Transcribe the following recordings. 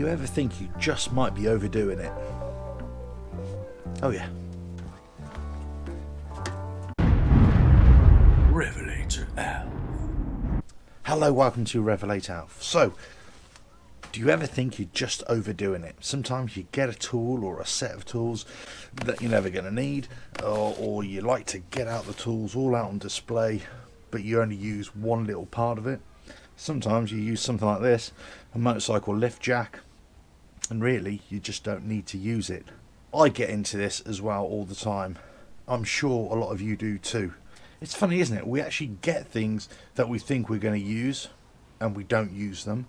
you ever think you just might be overdoing it? Oh yeah. RevelatorAlf. Hello, welcome to RevelatorAlf. So, do you ever think you're just overdoing it? Sometimes you get a tool or a set of tools that you're never going to need, or you like to get out the tools all out on display, but you only use one little part of it. Sometimes you use something like this, a motorcycle lift jack, and really you just don't need to use it. I get into this as well all the time. I'm sure a lot of you do too. It's funny, isn't it? We actually get things that we think we're going to use and we don't use them,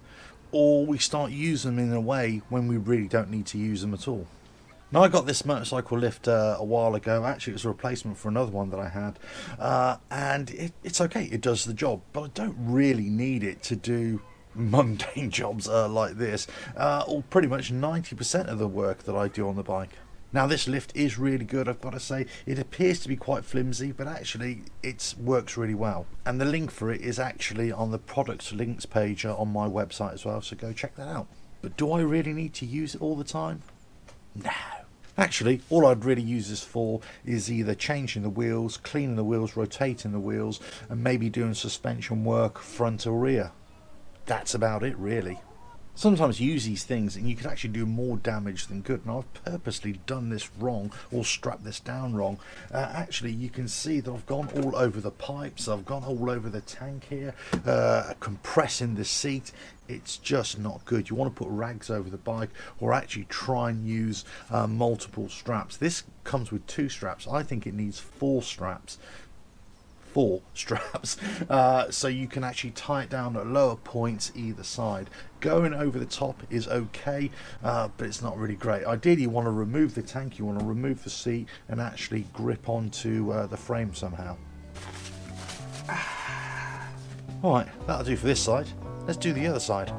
or we start using them in a way when we really don't need to use them at all. Now, I got this motorcycle lift a while ago. Actually, it was a replacement for another one that I had, and it's okay, it does the job, but I don't really need it to do mundane jobs like this, or pretty much 90% of the work that I do on the bike. Now, this lift is really good, I've got to say. It appears to be quite flimsy, but actually it works really well. And the link for it is actually on the product links page on my website as well, so go check that out. But do I really need to use it all the time? No. Actually, all I'd really use this for is either changing the wheels, cleaning the wheels, rotating the wheels, and maybe doing suspension work front or rear. That's about it, really. Sometimes you use these things and you can actually do more damage than good. Now, I've purposely done this wrong or strapped this down wrong. Actually, you can see that I've gone all over the pipes, I've gone all over the tank here, compressing the seat. It's just not good. You want to put rags over the bike, or actually try and use multiple straps. This comes with 2 straps. I think it needs 4 straps. So you can actually tie it down at lower points either side. Going over the top is okay, but it's not really great. Ideally, you want to remove the tank, you want to remove the seat, and actually grip onto the frame somehow. Alright, that'll do for this side. Let's do the other side.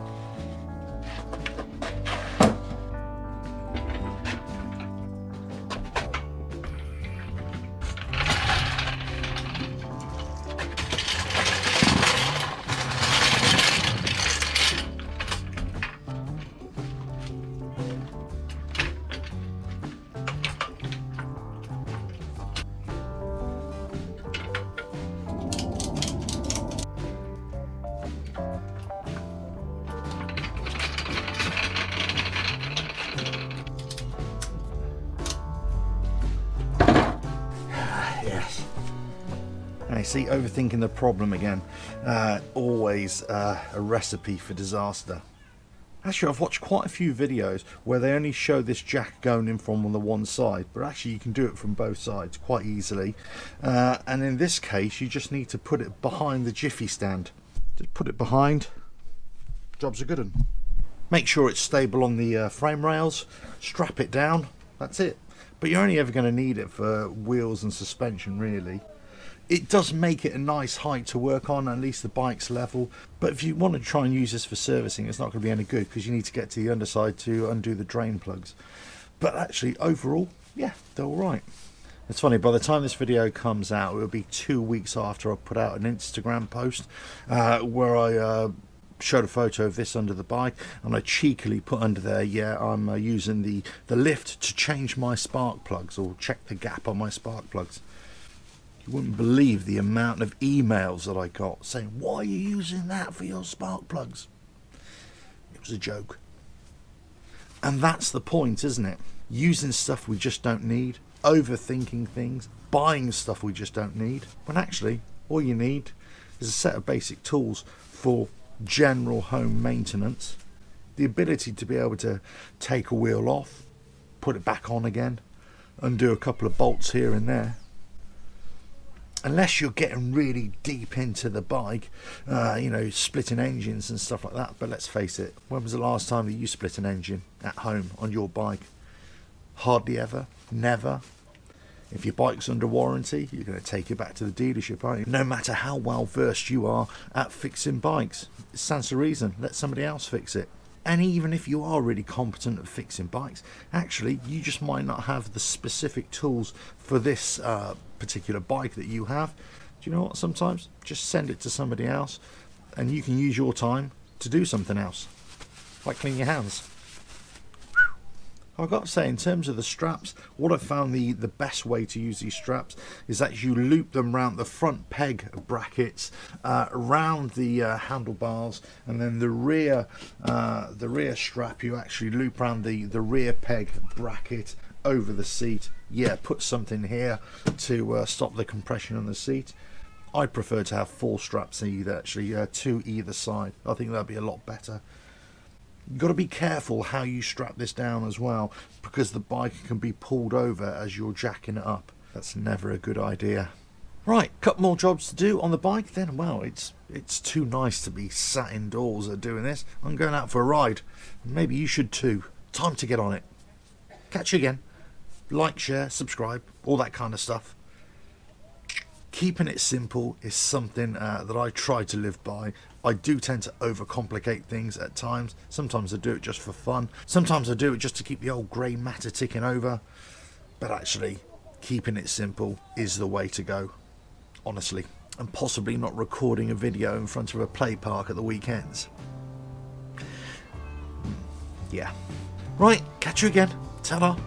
Yes. And you see, overthinking the problem again. Always a recipe for disaster. Actually, I've watched quite a few videos where they only show this jack going in from on the one side, but actually you can do it from both sides quite easily. And in this case, you just need to put it behind the jiffy stand. Just put it behind. Job's a good one. Make sure it's stable on the frame rails. Strap it down. That's it. But you're only ever going to need it for wheels and suspension, really. It does make it a nice height to work on, at least the bike's level. But if you want to try and use this for servicing, it's not going to be any good, because you need to get to the underside to undo the drain plugs. But actually, overall, yeah, they're all right. It's funny, by the time this video comes out, it will be 2 weeks after I put out an Instagram post where I showed a photo of this under the bike, and I cheekily put under there, yeah, I'm using the lift to change my spark plugs, or check the gap on my spark plugs. You wouldn't believe the amount of emails that I got saying, why are you using that for your spark plugs? It was a joke. And that's the point, isn't it? Using stuff we just don't need, overthinking things, buying stuff we just don't need, when actually all you need is a set of basic tools for general home maintenance, the ability to be able to take a wheel off, put it back on again, undo a couple of bolts here and there. Unless you're getting really deep into the bike, splitting engines and stuff like that. But let's face it, when was the last time that you split an engine at home on your bike? Hardly ever, never. If your bike's under warranty, you're going to take it back to the dealership, aren't you? No matter how well versed you are at fixing bikes, it stands to reason, let somebody else fix it. And even if you are really competent at fixing bikes, actually you just might not have the specific tools for this particular bike that you have. Do you know what? Sometimes just send it to somebody else and you can use your time to do something else, like clean your hands. I've got to say, in terms of the straps, what I've found the best way to use these straps is that you loop them around the front peg brackets, around the handlebars, and then the rear strap you actually loop around the rear peg bracket over the seat. Yeah, put something here to stop the compression on the seat. I prefer to have 4 straps to either side. I think that'd be a lot better. You've got to be careful how you strap this down as well, because the bike can be pulled over as you're jacking it up. That's never a good idea. Right, couple more jobs to do on the bike, then well, it's too nice to be sat indoors doing this. I'm going out for a ride. Maybe you should too. Time to get on it. Catch you again. Like, share, subscribe, all that kind of stuff. Keeping it simple is something that I try to live by. I do tend to overcomplicate things at times. Sometimes I do it just for fun. Sometimes I do it just to keep the old grey matter ticking over. But actually, keeping it simple is the way to go, honestly. And possibly not recording a video in front of a play park at the weekends. Yeah. Right, catch you again. Ta-da.